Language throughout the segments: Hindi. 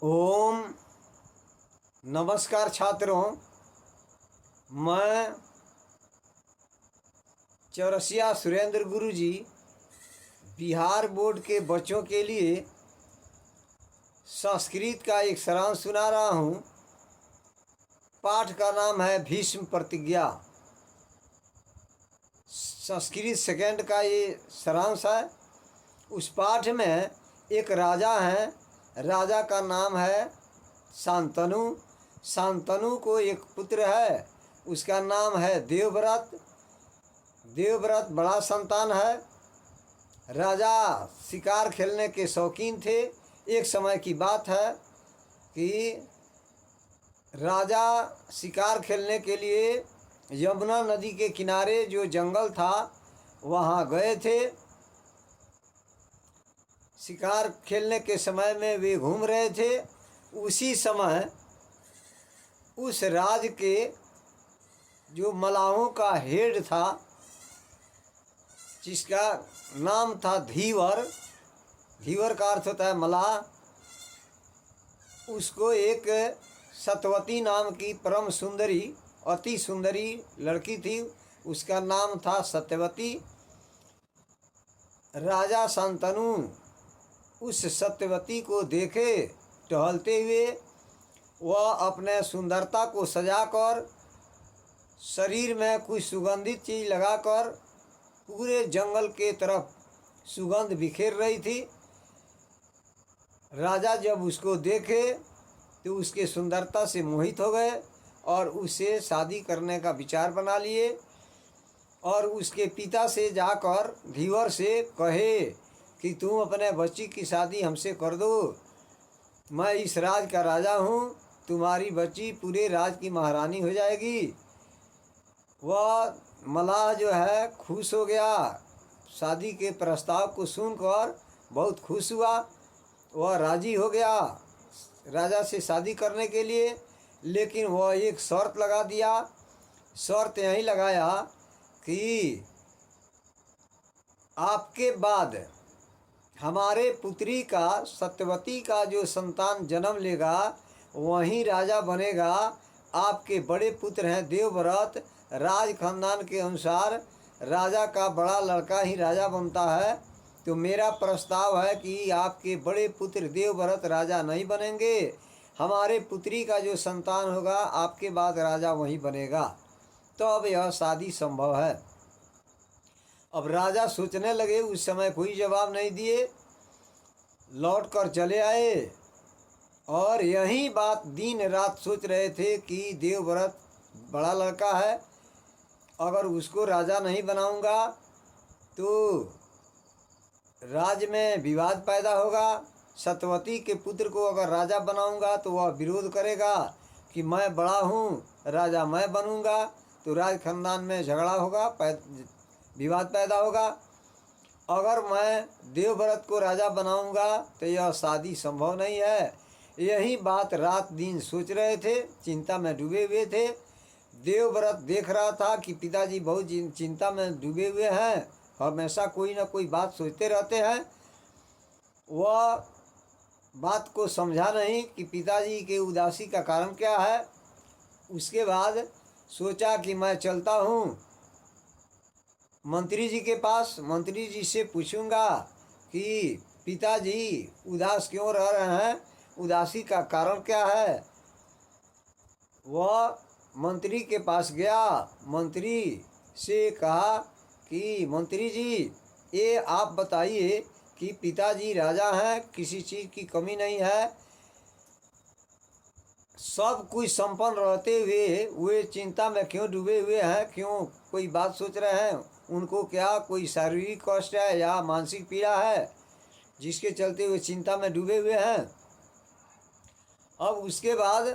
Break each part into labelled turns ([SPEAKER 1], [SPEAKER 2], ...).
[SPEAKER 1] ओम नमस्कार छात्रों। मैं चौरसिया सुरेंद्र गुरुजी बिहार बोर्ड के बच्चों के लिए संस्कृत का एक सारांश सुना रहा हूँ। पाठ का नाम है भीष्म प्रतिज्ञा। संस्कृत सेकंड का ये सारांश है। उस पाठ में एक राजा है, राजा का नाम है शांतनु। शांतनु को एक पुत्र है, उसका नाम है देवव्रत। देवव्रत बड़ा संतान है। राजा शिकार खेलने के शौकीन थे। एक समय की बात है कि राजा शिकार खेलने के लिए यमुना नदी के किनारे जो जंगल था वहाँ गए थे। शिकार खेलने के समय में वे घूम रहे थे। उसी समय उस राज के जो मलाहों का हेड था, जिसका नाम था धीवर, धीवर का अर्थ होता है मलाह, उसको एक सतवती नाम की परम सुंदरी, अति सुंदरी लड़की थी, उसका नाम था सत्यवती। राजा शांतनु उस सत्यवती को देखे टहलते हुए, वह अपने सुंदरता को सजाकर शरीर में कुछ सुगंधित चीज़ लगाकर पूरे जंगल के तरफ सुगंध बिखेर रही थी। राजा जब उसको देखे तो उसके सुंदरता से मोहित हो गए और उससे शादी करने का विचार बना लिए और उसके पिता से जाकर धीवर से कहे कि तुम अपने बच्ची की शादी हमसे कर दो। मैं इस राज का राजा हूँ, तुम्हारी बच्ची पूरे राज की महारानी हो जाएगी। वह मलाह जो है खुश हो गया। शादी के प्रस्ताव को सुनकर बहुत खुश हुआ। वह राजी हो गया राजा से शादी करने के लिए, लेकिन वह एक शर्त लगा दिया। शर्त यही लगाया कि आपके बाद हमारे पुत्री का, सत्यवती का जो संतान जन्म लेगा वही राजा बनेगा। आपके बड़े पुत्र हैं देवव्रत, राज खानदान के अनुसार राजा का बड़ा लड़का ही राजा बनता है। तो मेरा प्रस्ताव है कि आपके बड़े पुत्र देवव्रत राजा नहीं बनेंगे, हमारे पुत्री का जो संतान होगा आपके बाद राजा वही बनेगा। तो अब यह शादी संभव है। अब राजा सोचने लगे, उस समय कोई जवाब नहीं दिए, लौट कर चले आए और यही बात दिन रात सोच रहे थे कि देवव्रत बड़ा लड़का है, अगर उसको राजा नहीं बनाऊंगा तो राज्य में विवाद पैदा होगा। सत्यवती के पुत्र को अगर राजा बनाऊंगा तो वह विरोध करेगा कि मैं बड़ा हूँ, राजा मैं बनूंगा, तो राज खानदान में झगड़ा होगा, विवाद पैदा होगा। अगर मैं देवव्रत को राजा बनाऊंगा तो यह शादी संभव नहीं है। यही बात रात दिन सोच रहे थे, चिंता में डूबे हुए थे। देवव्रत देख रहा था कि पिताजी बहुत चिंता में डूबे हुए हैं, हमेशा कोई ना कोई बात सोचते रहते हैं। वह बात को समझा नहीं कि पिताजी के उदासी का कारण क्या है। उसके बाद सोचा कि मैं चलता हूँ मंत्री जी के पास, मंत्री जी से पूछूंगा कि पिताजी उदास क्यों रह रहे हैं, उदासी का कारण क्या है। वह मंत्री के पास गया, मंत्री से कहा कि मंत्री जी ये आप बताइए कि पिताजी राजा हैं, किसी चीज़ की कमी नहीं है, सब कुछ संपन्न रहते हुए वे चिंता में क्यों डूबे हुए हैं, क्यों कोई बात सोच रहे हैं, उनको क्या कोई शारीरिक कष्ट है या मानसिक पीड़ा है जिसके चलते वे चिंता में डूबे हुए हैं। अब उसके बाद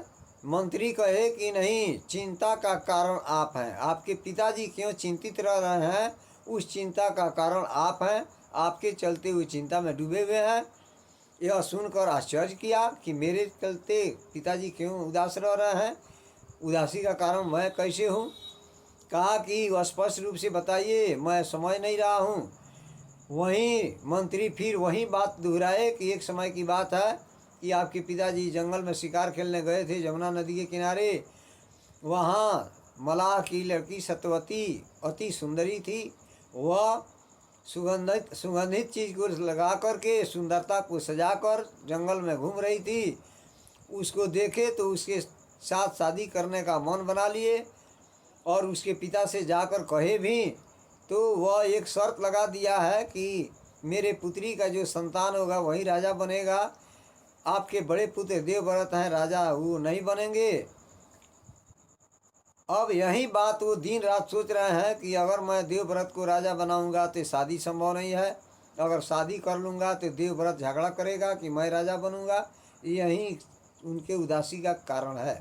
[SPEAKER 1] मंत्री कहे कि नहीं, चिंता का कारण आप हैं, आपके पिताजी क्यों चिंतित रह रहे हैं उस चिंता का कारण आप हैं, आपके चलते हुए चिंता में डूबे हुए हैं। यह सुनकर आश्चर्य किया कि मेरे चलते पिताजी क्यों उदास रह रहे हैं, उदासी का कारण मैं कैसे हूँ। कहा कि स्पष्ट रूप से बताइए, मैं समझ नहीं रहा हूँ। वहीं मंत्री फिर वही बात दोहराए कि एक समय की बात है कि आपके पिताजी जंगल में शिकार खेलने गए थे यमुना नदी के किनारे। वहाँ मलाह की लड़की सत्यवती अति सुंदरी थी। वह सुगंधित चीज़ को लगा करके सुंदरता को सजा कर जंगल में घूम रही थी। उसको देखे तो उसके साथ शादी करने का मन बना लिए और उसके पिता से जाकर कहे भी तो वह एक शर्त लगा दिया है कि मेरे पुत्री का जो संतान होगा वही राजा बनेगा। आपके बड़े पुत्र देवव्रत हैं, राजा वो नहीं बनेंगे। अब यही बात वो दिन रात सोच रहे हैं कि अगर मैं देवव्रत को राजा बनाऊंगा तो शादी संभव नहीं है, अगर शादी कर लूँगा तो देवव्रत झगड़ा करेगा कि मैं राजा बनूंगा। यही उनके उदासी का कारण है।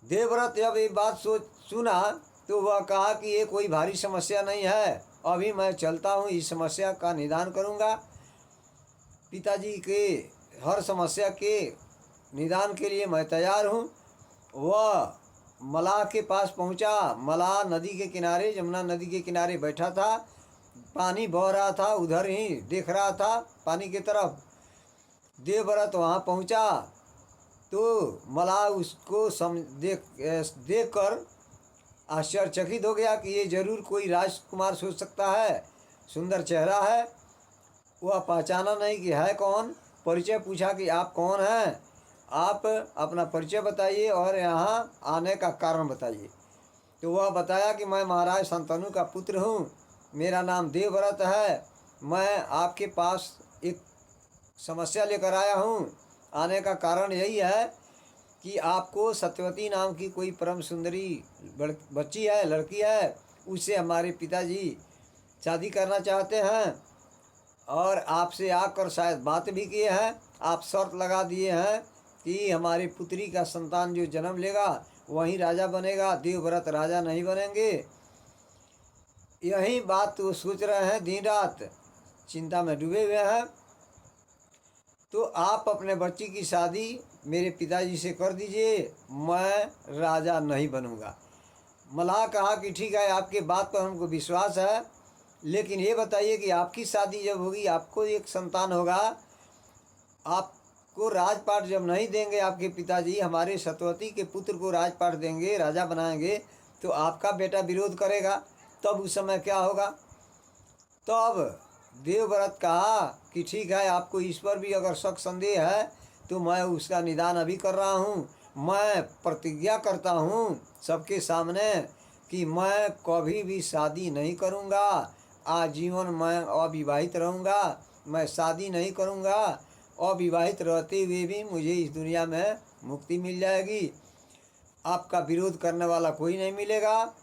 [SPEAKER 1] देवव्रत जब ये बात सुना तो वह कहा कि ये कोई भारी समस्या नहीं है, अभी मैं चलता हूँ, इस समस्या का निदान करूँगा। पिताजी के हर समस्या के निदान के लिए मैं तैयार हूँ। वह मलाह के पास पहुँचा। मलाह नदी के किनारे, यमुना नदी के किनारे बैठा था। पानी बह रहा था, उधर ही देख रहा था पानी की तरफ। देवव्रत वहाँ पहुँचा तो मलाह उसको देख कर आश्चर्यचकित हो गया कि ये जरूर कोई राजकुमार सोच सकता है, सुंदर चेहरा है। वह पहचाना नहीं कि है कौन। परिचय पूछा कि आप कौन हैं, आप अपना परिचय बताइए और यहाँ आने का कारण बताइए। तो वह बताया कि मैं महाराज शांतनु का पुत्र हूँ, मेरा नाम देवव्रत है, मैं आपके पास एक समस्या लेकर आया हूँ। आने का कारण यही है कि आपको सत्यवती नाम की कोई परम सुंदरी बच्ची है, लड़की है, उससे हमारे पिताजी शादी करना चाहते हैं और आपसे आकर शायद बात भी किए हैं। आप शर्त लगा दिए हैं कि हमारी पुत्री का संतान जो जन्म लेगा वही राजा बनेगा, देवव्रत राजा नहीं बनेंगे। यही बात वो सोच रहे हैं, दिन रात चिंता में डूबे हुए हैं। तो आप अपने बच्ची की शादी मेरे पिताजी से कर दीजिए, मैं राजा नहीं बनूंगा। मलाह कहा कि ठीक है, आपके बात पर हमको विश्वास है, लेकिन ये बताइए कि आपकी शादी जब होगी, आपको एक संतान होगा, आपको राजपाट जब नहीं देंगे आपके पिताजी, हमारे सत्यवती के पुत्र को राजपाट देंगे, राजा बनाएंगे, तो आपका बेटा विरोध करेगा, तब उस समय क्या होगा। तब देवव्रत कहा कि ठीक है, आपको इस पर भी अगर शक संदेह है तो मैं उसका निदान अभी कर रहा हूँ। मैं प्रतिज्ञा करता हूँ सबके सामने कि मैं कभी भी शादी नहीं करूँगा, आजीवन मैं अविवाहित रहूँगा, मैं शादी नहीं करूँगा। अविवाहित रहते हुए भी मुझे इस दुनिया में मुक्ति मिल जाएगी, आपका विरोध करने वाला कोई नहीं मिलेगा।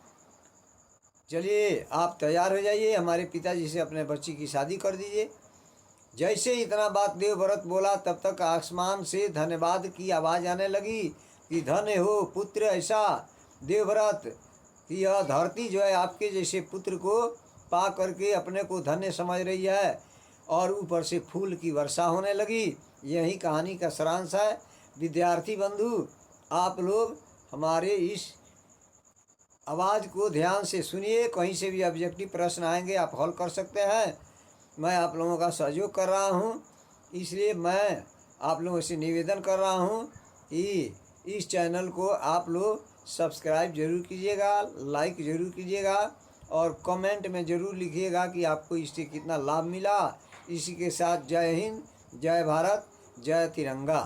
[SPEAKER 1] चलिए आप तैयार हो जाइए, हमारे पिताजी से अपने बच्ची की शादी कर दीजिए। जैसे इतना बात देवव्रत बोला तब तक आसमान से धन्यवाद की आवाज़ आने लगी कि धन्य हो पुत्र ऐसा देवव्रत कि यह धरती जो है आपके जैसे पुत्र को पा करके अपने को धन्य समझ रही है। और ऊपर से फूल की वर्षा होने लगी। यही कहानी का सारांश है। विद्यार्थी बंधु, आप लोग हमारे इस आवाज़ को ध्यान से सुनिए, कहीं से भी ऑब्जेक्टिव प्रश्न आएंगे आप हल कर सकते हैं। मैं आप लोगों का सहयोग कर रहा हूं, इसलिए मैं आप लोगों से निवेदन कर रहा हूं कि इस चैनल को आप लोग सब्सक्राइब जरूर कीजिएगा, लाइक ज़रूर कीजिएगा और कमेंट में ज़रूर लिखिएगा कि आपको इससे कितना लाभ मिला। इसी के साथ जय हिंद, जय भारत, जय तिरंगा।